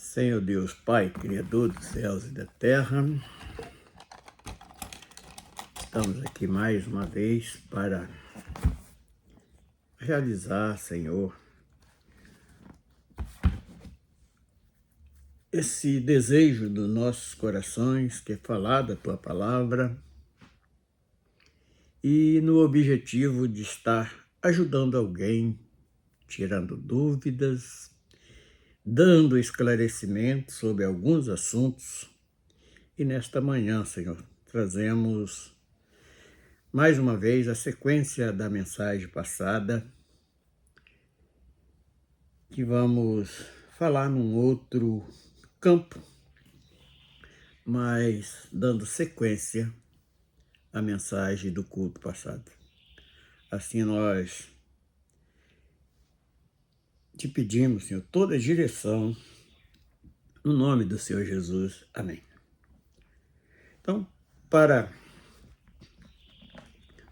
Senhor Deus, Pai, Criador dos céus e da terra, estamos aqui mais uma vez para realizar, Senhor, esse desejo dos nossos corações, que é falar da Tua Palavra, e no objetivo de estar ajudando alguém, tirando dúvidas, dando esclarecimento sobre alguns assuntos. E nesta manhã, Senhor, trazemos mais uma vez a sequência da mensagem passada, que vamos falar num outro campo, mas dando sequência à mensagem do culto passado. Assim nós te pedimos, Senhor, toda a direção, no nome do Senhor Jesus. Amém. Então, para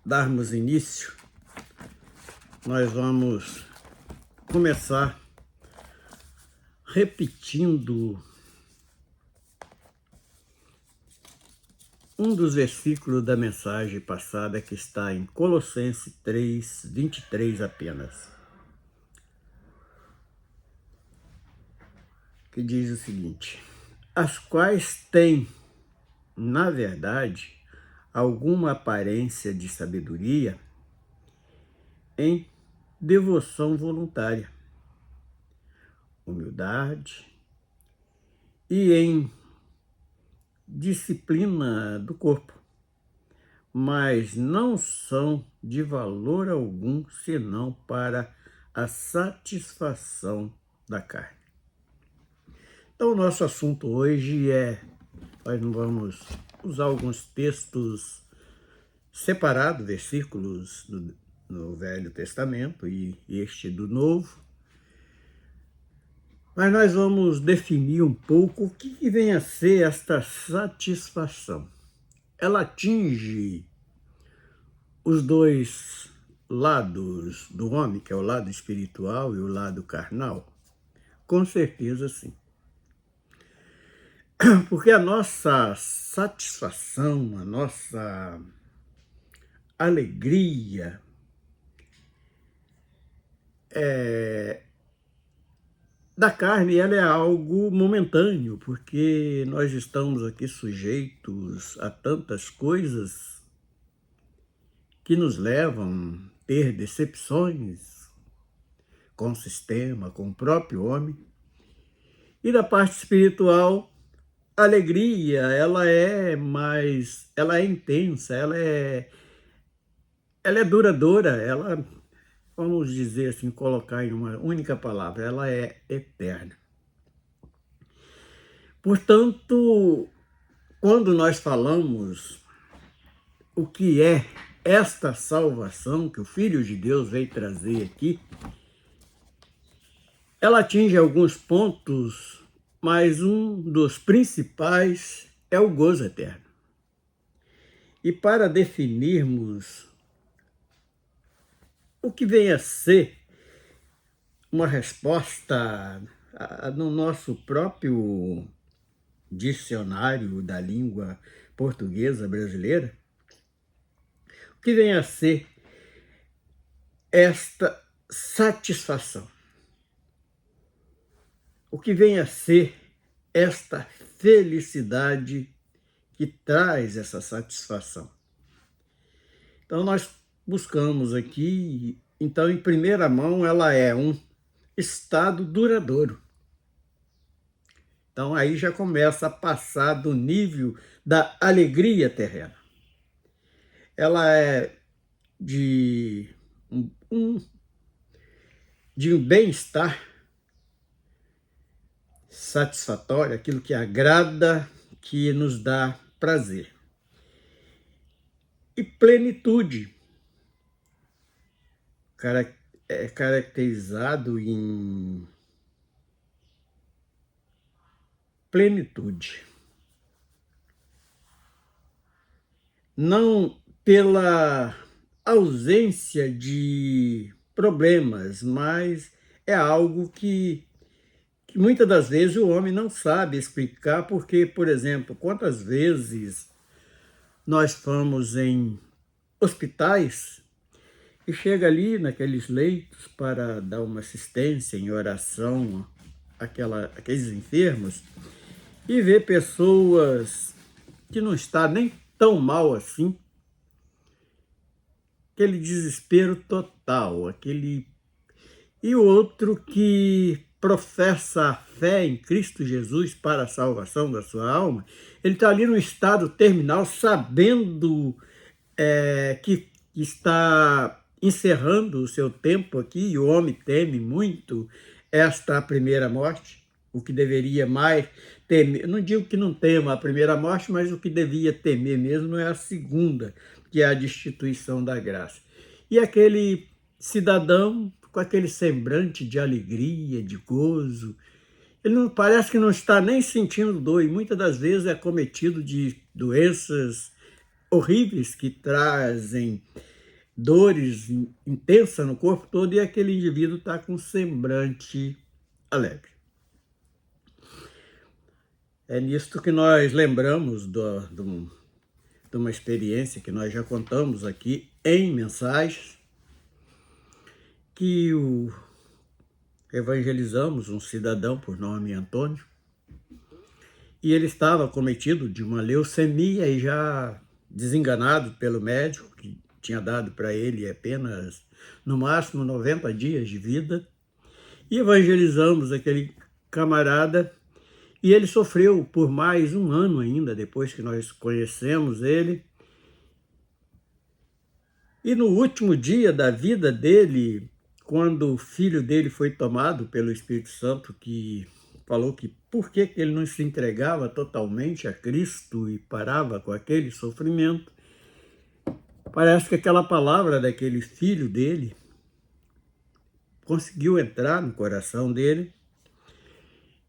darmos início, nós vamos começar repetindo um dos versículos da mensagem passada, que está em Colossenses 3, 23 apenas, que diz o seguinte: as quais têm, na verdade, alguma aparência de sabedoria em devoção voluntária, humildade e em disciplina do corpo, mas não são de valor algum senão para a satisfação da carne. Então, o nosso assunto hoje nós vamos usar alguns textos separados, versículos no Velho Testamento e este do Novo, mas nós vamos definir um pouco o que vem a ser esta satisfação. Ela atinge os dois lados do homem, que é o lado espiritual e o lado carnal? Com certeza sim. Porque a nossa satisfação, a nossa alegria da carne, ela é algo momentâneo, porque nós estamos aqui sujeitos a tantas coisas que nos levam a ter decepções com o sistema, com o próprio homem. E da parte espiritual, a alegria, ela é intensa, ela é duradoura, vamos dizer assim, colocar em uma única palavra, ela é eterna. Portanto, quando nós falamos o que é esta salvação que o Filho de Deus veio trazer aqui, ela atinge alguns pontos, mas um dos principais é o gozo eterno. E para definirmos o que vem a ser uma resposta no nosso próprio dicionário da língua portuguesa brasileira, o que vem a ser esta satisfação? O que vem a ser esta felicidade que traz essa satisfação? Então, nós buscamos aqui, então, em primeira mão, ela é um estado duradouro. Então, aí já começa a passar do nível da alegria terrena. Ela é de um bem-estar satisfatório, aquilo que agrada, que nos dá prazer. E plenitude, é caracterizado em plenitude. Não pela ausência de problemas, mas é algo que muitas das vezes o homem não sabe explicar porque, por exemplo, quantas vezes nós fomos em hospitais e chega ali naqueles leitos para dar uma assistência em oração àqueles enfermos e vê pessoas que não estão nem tão mal assim, aquele desespero total, e o outro que professa a fé em Cristo Jesus para a salvação da sua alma, ele está ali no estado terminal, sabendo que está encerrando o seu tempo aqui, e o homem teme muito esta primeira morte, o que deveria mais temer, não digo que não tema a primeira morte, mas o que devia temer mesmo é a segunda, que é a destituição da graça. E aquele cidadão com aquele semblante de alegria, de gozo, ele não parece que não está nem sentindo dor, e muitas das vezes é cometido de doenças horríveis que trazem dores intensas no corpo todo, e aquele indivíduo está com um semblante alegre. É nisto que nós lembramos de uma experiência que nós já contamos aqui em mensagens, que evangelizamos um cidadão por nome Antônio, e ele estava cometido de uma leucemia e já desenganado pelo médico, que tinha dado para ele apenas, no máximo, 90 dias de vida, e evangelizamos aquele camarada, e ele sofreu por mais um ano ainda, depois que nós conhecemos ele. E no último dia da vida dele, quando o filho dele foi tomado pelo Espírito Santo, que falou que por que ele não se entregava totalmente a Cristo e parava com aquele sofrimento, parece que aquela palavra daquele filho dele conseguiu entrar no coração dele,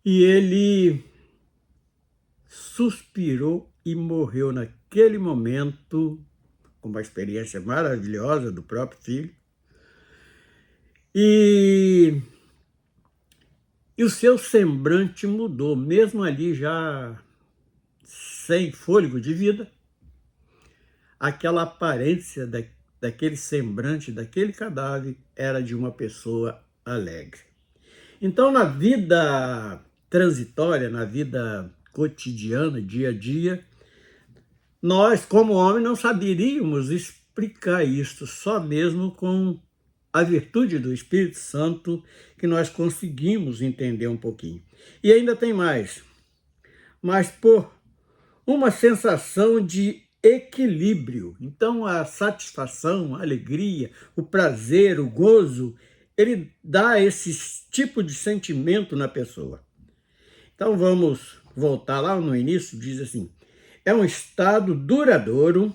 e ele suspirou e morreu naquele momento, com uma experiência maravilhosa do próprio filho. E o seu semblante mudou, mesmo ali já sem fôlego de vida, aquela aparência daquele semblante, daquele cadáver, era de uma pessoa alegre. Então, na vida transitória, na vida cotidiana, dia a dia, nós, como homem, não saberíamos explicar isso, só mesmo com a virtude do Espírito Santo que nós conseguimos entender um pouquinho. E ainda tem mais, mas por uma sensação de equilíbrio. Então, a satisfação, a alegria, o prazer, o gozo, ele dá esse tipo de sentimento na pessoa. Então, vamos voltar lá no início, diz assim: é um estado duradouro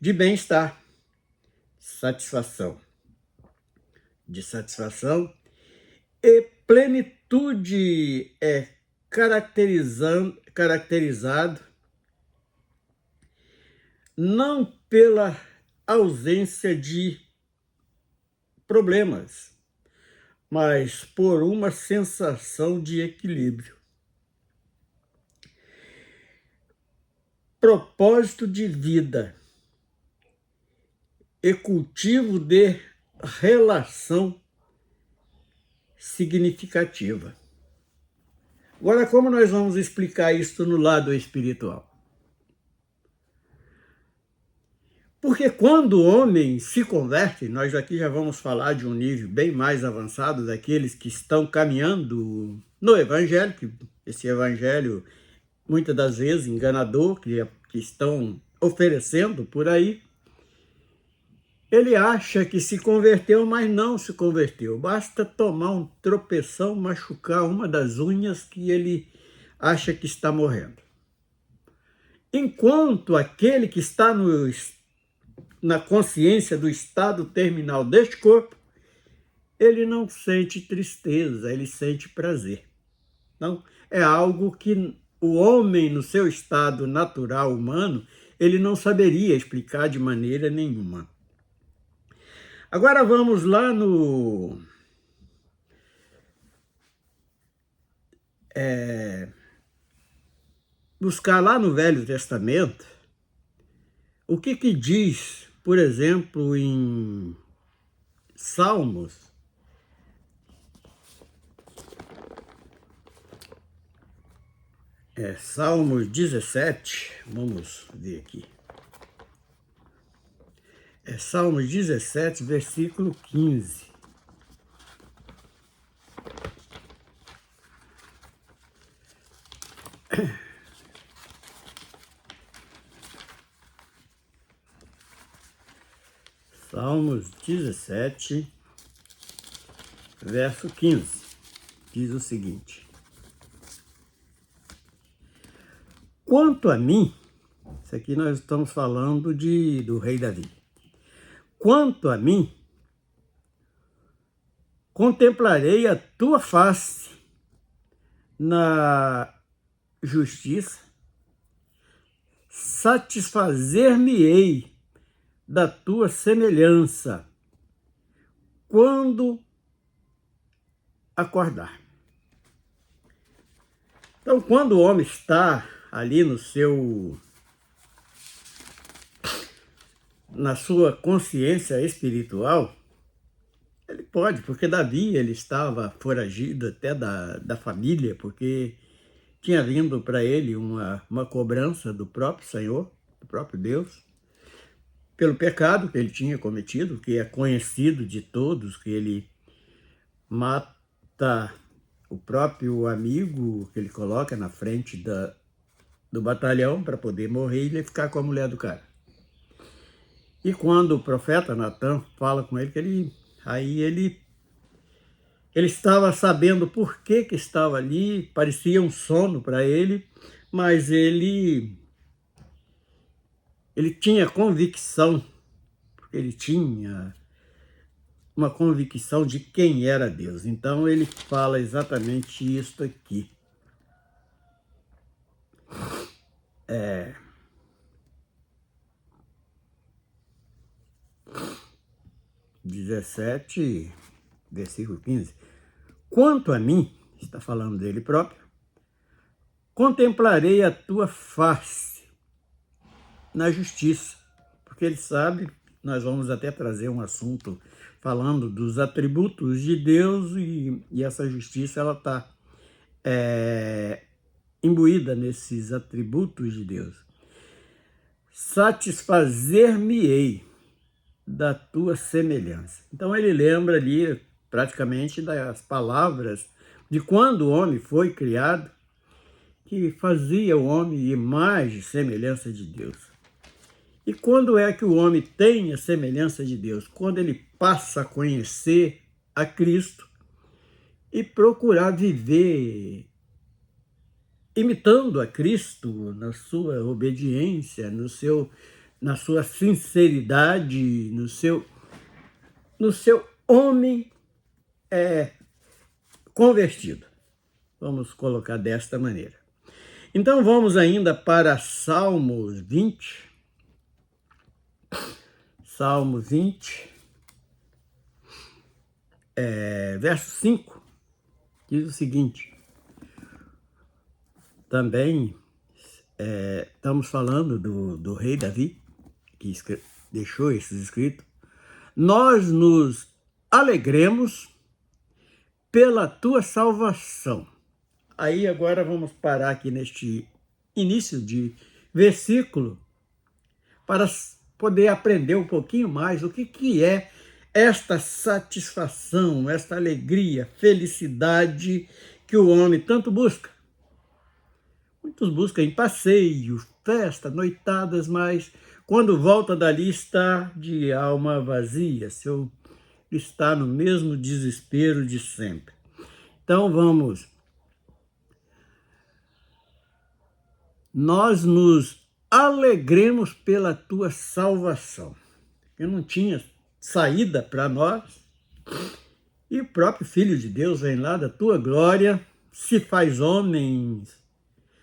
de bem-estar, satisfação, e plenitude é caracterizado não pela ausência de problemas, mas por uma sensação de equilíbrio. Propósito de vida e cultivo de relação significativa. Agora, como nós vamos explicar isso no lado espiritual? Porque quando o homem se converte, nós aqui já vamos falar de um nível bem mais avançado daqueles que estão caminhando no Evangelho, que esse Evangelho, muitas das vezes, enganador, que estão oferecendo por aí. Ele acha que se converteu, mas não se converteu. Basta tomar um tropeção, machucar uma das unhas que ele acha que está morrendo. Enquanto aquele que está na consciência do estado terminal deste corpo, ele não sente tristeza, ele sente prazer. Então, é algo que o homem, no seu estado natural humano, ele não saberia explicar de maneira nenhuma. Agora vamos lá buscar lá no Velho Testamento o que diz, por exemplo, em Salmos, Salmos 17, vamos ver aqui. Salmos 17, versículo 15. Salmos 17, verso 15, diz o seguinte: quanto a mim, isso aqui nós estamos falando do rei Davi. Quanto a mim, contemplarei a tua face na justiça, satisfazer-me-ei da tua semelhança quando acordar. Então, quando o homem está ali na sua consciência espiritual, ele pode, porque Davi ele estava foragido até da família, porque tinha vindo para ele uma cobrança do próprio Senhor, do próprio Deus, pelo pecado que ele tinha cometido, que é conhecido de todos, que ele mata o próprio amigo que ele coloca na frente do batalhão para poder morrer e ele ficar com a mulher do cara. E quando o profeta Natan fala com ele, ele estava sabendo por que estava ali, parecia um sono para ele, mas ele tinha convicção, porque ele tinha uma convicção de quem era Deus. Então ele fala exatamente isso aqui. 17, versículo 15. Quanto a mim, está falando dele próprio, contemplarei a tua face na justiça, porque ele sabe, nós vamos até trazer um assunto falando dos atributos de Deus e essa justiça ela está imbuída nesses atributos de Deus. Satisfazer-me-ei da tua semelhança. Então ele lembra ali praticamente das palavras de quando o homem foi criado, que fazia o homem imagem e semelhança de Deus. E quando é que o homem tem a semelhança de Deus? Quando ele passa a conhecer a Cristo e procurar viver imitando a Cristo na sua obediência, na sua sinceridade, no seu homem convertido. Vamos colocar desta maneira. Então vamos ainda para Salmos 20. Salmo 20, verso 5, diz o seguinte. Também estamos falando do rei Davi, que deixou isso escrito. Nós nos alegremos pela tua salvação. Aí agora vamos parar aqui neste início de versículo para poder aprender um pouquinho mais o que é esta satisfação, esta alegria, felicidade que o homem tanto busca. Muitos buscam em passeio, festa, noitadas, mas quando volta dali está de alma vazia, está no mesmo desespero de sempre. Então vamos. Nós nos alegremos pela tua salvação. Eu não tinha saída para nós. E o próprio Filho de Deus vem lá da tua glória, se faz homem,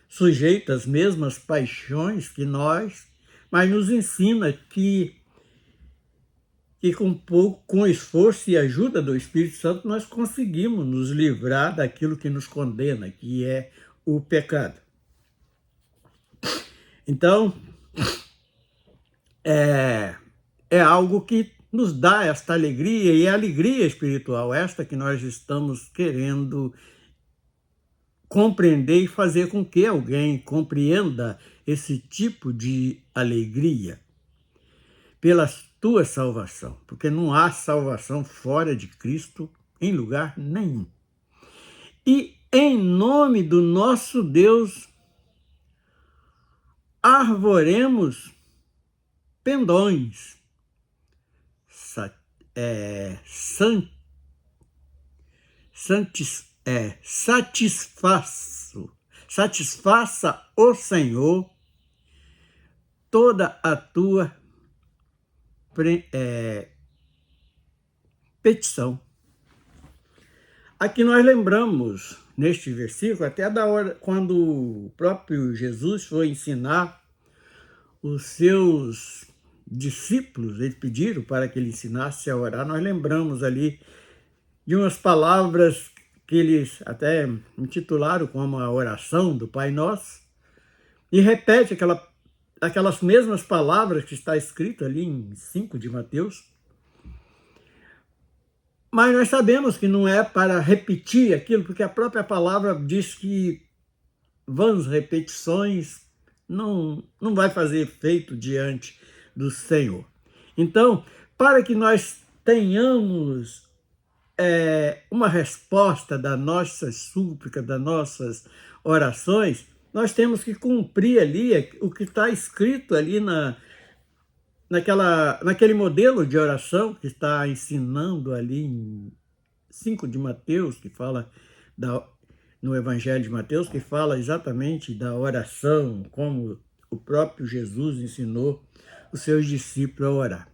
sujeito às mesmas paixões que nós, mas nos ensina que que com esforço e ajuda do Espírito Santo nós conseguimos nos livrar daquilo que nos condena, que é o pecado. Então, é algo que nos dá esta alegria, e a alegria espiritual, esta que nós estamos querendo compreender e fazer com que alguém compreenda esse tipo de alegria pela tua salvação, porque não há salvação fora de Cristo em lugar nenhum. E em nome do nosso Deus, arvoremos pendões, satisfaça o Senhor toda a tua petição. Aqui nós lembramos, neste versículo, até da hora quando o próprio Jesus foi ensinar os seus discípulos, eles pediram para que ele ensinasse a orar, nós lembramos ali de umas palavras que eles até intitularam como a oração do Pai Nosso, e repete aquelas mesmas palavras que está escrito ali em 5 de Mateus. Mas nós sabemos que não é para repetir aquilo, porque a própria palavra diz que vãs repetições não vai fazer efeito diante do Senhor. Então, para que nós tenhamos uma resposta da nossa súplica, das nossas orações, nós temos que cumprir ali o que está escrito ali naquele modelo de oração que está ensinando ali em 5 de Mateus, que fala no Evangelho de Mateus, que fala exatamente da oração, como o próprio Jesus ensinou os seus discípulos a orar.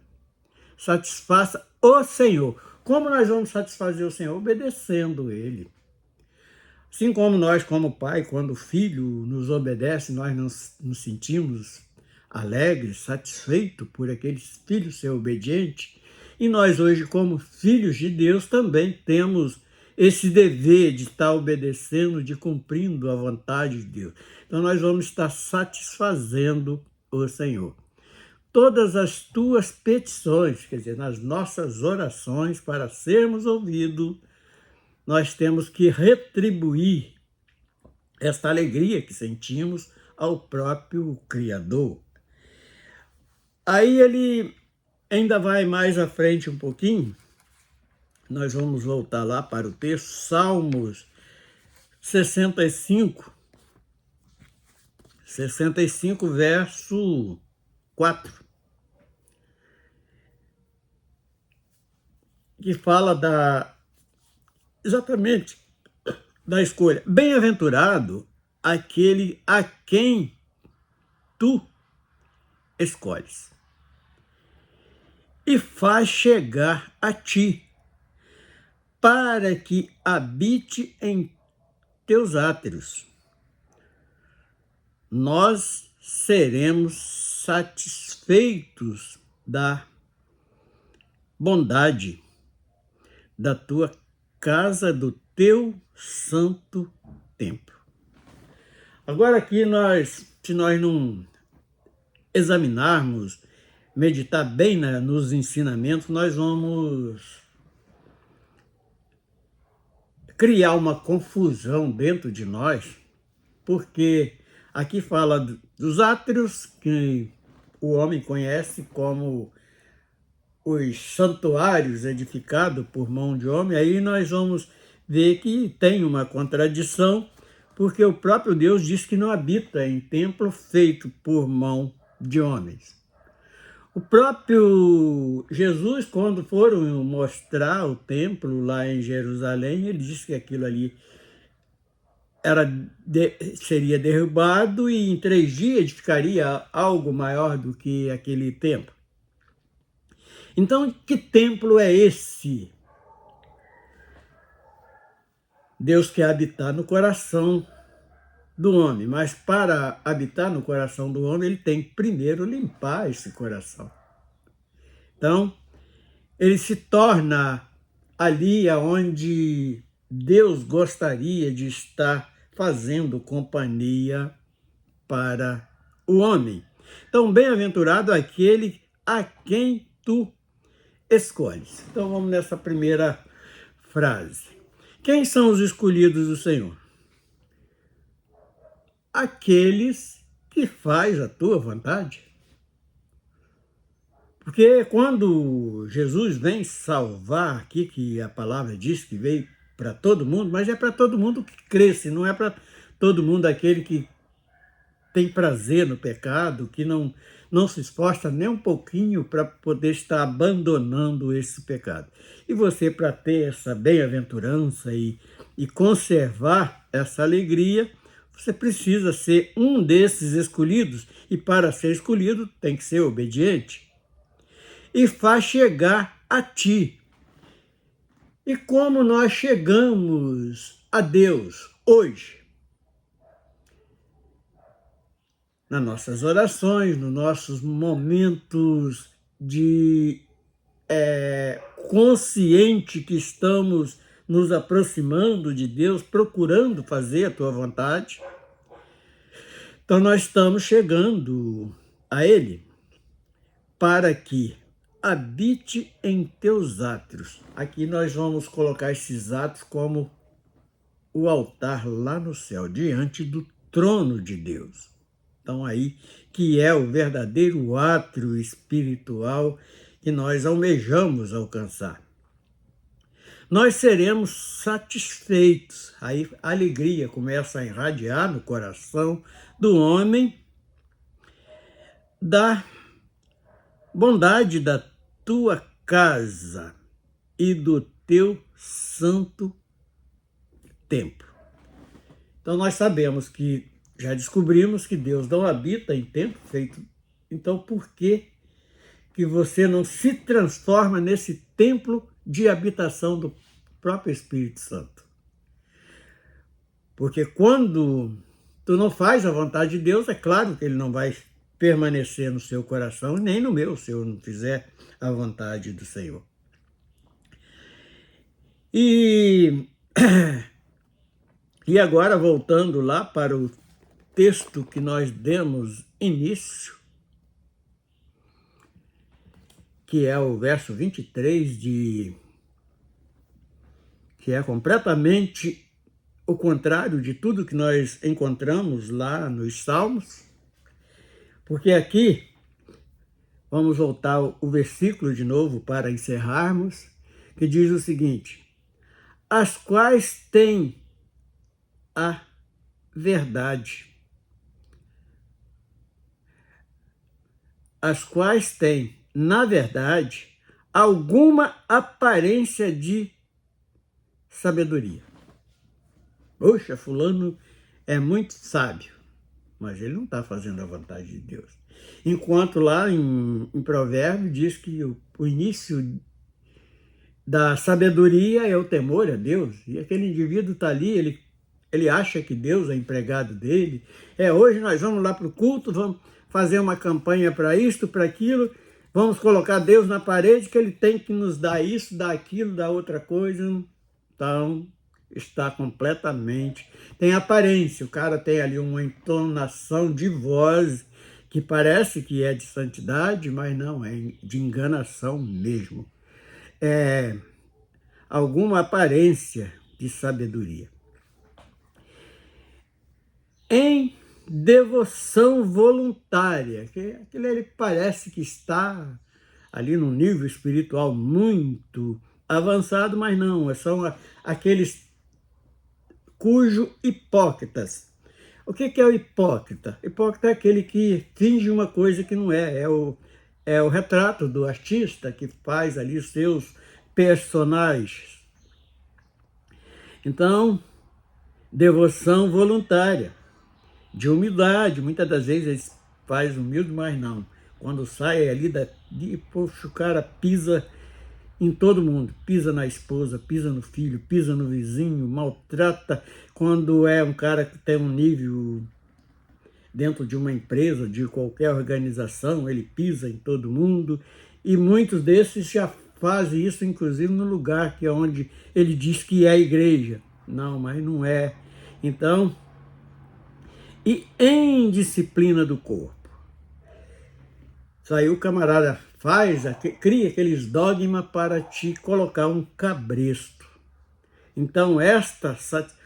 Satisfaça o Senhor. Como nós vamos satisfazer o Senhor? Obedecendo Ele. Assim como nós, como pai, quando o filho nos obedece, nós nos sentimos alegres, satisfeitos por aquele filho ser obediente. E nós hoje, como filhos de Deus, também temos esse dever de estar obedecendo, de cumprindo a vontade de Deus. Então nós vamos estar satisfazendo o Senhor. Todas as tuas petições, quer dizer, nas nossas orações para sermos ouvidos, nós temos que retribuir esta alegria que sentimos ao próprio Criador. Aí ele ainda vai mais à frente um pouquinho, nós vamos voltar lá para o texto, Salmos 65, verso 4. Que fala exatamente da escolha. Bem-aventurado aquele a quem tu escolhes e faz chegar a ti, para que habite em teus átrios. Nós seremos satisfeitos da bondade da tua casa, do teu santo templo. Agora aqui se nós não examinarmos, meditar bem nos ensinamentos, nós vamos criar uma confusão dentro de nós, porque aqui fala dos átrios, que o homem conhece como os santuários edificados por mão de homem. Aí nós vamos ver que tem uma contradição, porque o próprio Deus diz que não habita em templo feito por mão de homens. O próprio Jesus, quando foram mostrar o templo lá em Jerusalém, ele disse que aquilo ali seria derrubado e em 3 dias edificaria algo maior do que aquele templo. Então, que templo é esse? Deus quer habitar no coração do homem, mas para habitar no coração do homem, ele tem que primeiro limpar esse coração. Então, ele se torna ali aonde Deus gostaria de estar fazendo companhia para o homem. Então, bem-aventurado aquele a quem tu escolhes. Então, vamos nessa primeira frase. Quem são os escolhidos do Senhor? Aqueles que faz a tua vontade. Porque quando Jesus vem salvar aqui, que a palavra diz que veio para todo mundo, mas é para todo mundo que cresce, não é para todo mundo aquele que tem prazer no pecado, que não se esforça nem um pouquinho para poder estar abandonando esse pecado. E você, para ter essa bem-aventurança e conservar essa alegria, você precisa ser um desses escolhidos, e para ser escolhido tem que ser obediente. E faz chegar a ti. E como nós chegamos a Deus hoje? Nas nossas orações, nos nossos momentos de consciente que estamos nos aproximando de Deus, procurando fazer a tua vontade. Então nós estamos chegando a Ele para que habite em teus átrios. Aqui nós vamos colocar esses átrios como o altar lá no céu, diante do trono de Deus. Então aí, que é o verdadeiro átrio espiritual que nós almejamos alcançar. Nós seremos satisfeitos. Aí a alegria começa a irradiar no coração do homem da bondade da tua casa e do teu santo templo. Então nós sabemos que, já descobrimos que Deus não habita em templo feito. Então por que você não se transforma nesse templo de habitação do próprio Espírito Santo? Porque quando tu não faz a vontade de Deus, é claro que ele não vai permanecer no seu coração, nem no meu, se eu não fizer a vontade do Senhor. E agora, voltando lá para o texto que nós demos início, que é o verso 23, que é completamente o contrário de tudo que nós encontramos lá nos Salmos, porque aqui, vamos voltar o versículo de novo para encerrarmos, que diz o seguinte: as quais têm a verdade, as quais têm, na verdade, alguma aparência de sabedoria. Poxa, fulano é muito sábio, mas ele não está fazendo a vontade de Deus. Enquanto lá em Provérbios diz que o início da sabedoria é o temor a Deus, e aquele indivíduo está ali, ele acha que Deus é empregado dele. Hoje nós vamos lá para o culto, vamos fazer uma campanha para isto, para aquilo, vamos colocar Deus na parede, que ele tem que nos dar isso, dar aquilo, dar outra coisa. Então, está completamente... Tem aparência, o cara tem ali uma entonação de voz que parece que é de santidade, mas não, é de enganação mesmo. Alguma aparência de sabedoria. Em devoção voluntária, que aquele ele parece que está ali num nível espiritual muito avançado, mas não, são aqueles cujo hipócritas. O que é o hipócrita? Hipócrita é aquele que finge uma coisa que não é. É o retrato do artista que faz ali os seus personagens. Então, devoção voluntária, de humildade. Muitas das vezes eles fazem humilde, mas não. Quando sai ali, poxa, o cara pisa em todo mundo, pisa na esposa, pisa no filho, pisa no vizinho, maltrata. Quando é um cara que tem um nível dentro de uma empresa, de qualquer organização, ele pisa em todo mundo. E muitos desses já fazem isso, inclusive, no lugar que é onde ele diz que é a igreja. Não, mas não é. Então, e em disciplina do corpo. Aí o camarada cria aqueles dogmas para te colocar um cabresto. Então,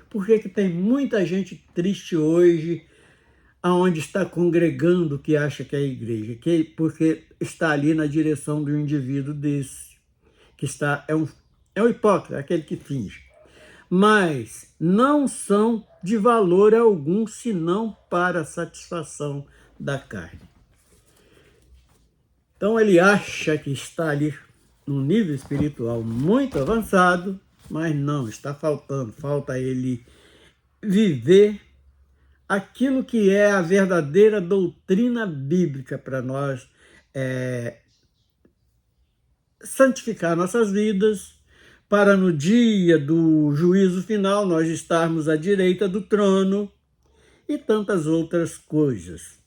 por que tem muita gente triste hoje, aonde está congregando que acha que é a igreja? Porque está ali na direção do indivíduo desse, que é um hipócrita, aquele que finge. Mas não são de valor algum, senão para a satisfação da carne. Então ele acha que está ali num nível espiritual muito avançado, mas não, está falta ele viver aquilo que é a verdadeira doutrina bíblica para nós santificar nossas vidas, para no dia do juízo final nós estarmos à direita do trono e tantas outras coisas.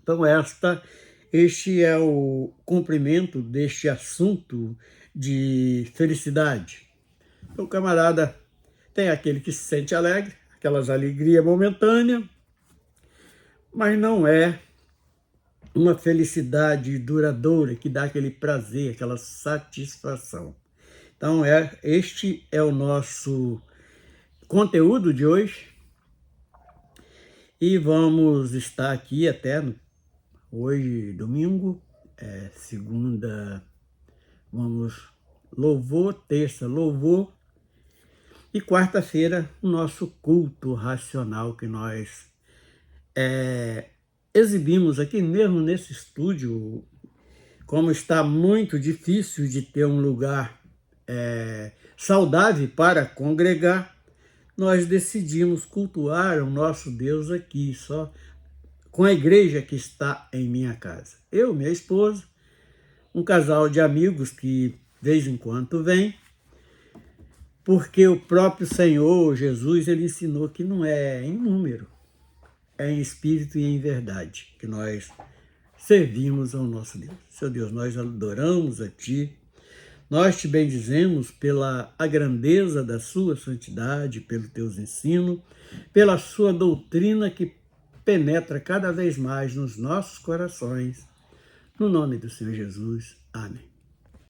Então este é o cumprimento deste assunto de felicidade. Então, o camarada tem aquele que se sente alegre, aquelas alegrias momentâneas, mas não é uma felicidade duradoura que dá aquele prazer, aquela satisfação. Então, este é o nosso conteúdo de hoje e vamos estar aqui até hoje, domingo, segunda, louvor, terça, louvor, e quarta-feira, o nosso culto racional que nós exibimos aqui mesmo nesse estúdio. Como está muito difícil de ter um lugar saudável para congregar, nós decidimos cultuar o nosso Deus aqui, só com a igreja que está em minha casa. Eu, minha esposa, um casal de amigos que de vez em quando vem, porque o próprio Senhor Jesus, ele ensinou que não é em número, é em espírito e em verdade que nós servimos ao nosso Deus. Seu Deus, nós adoramos a Ti, nós te bendizemos pela a grandeza da sua santidade, pelos teus ensinos, pela sua doutrina que penetra cada vez mais nos nossos corações. No nome do Senhor Jesus. Amém.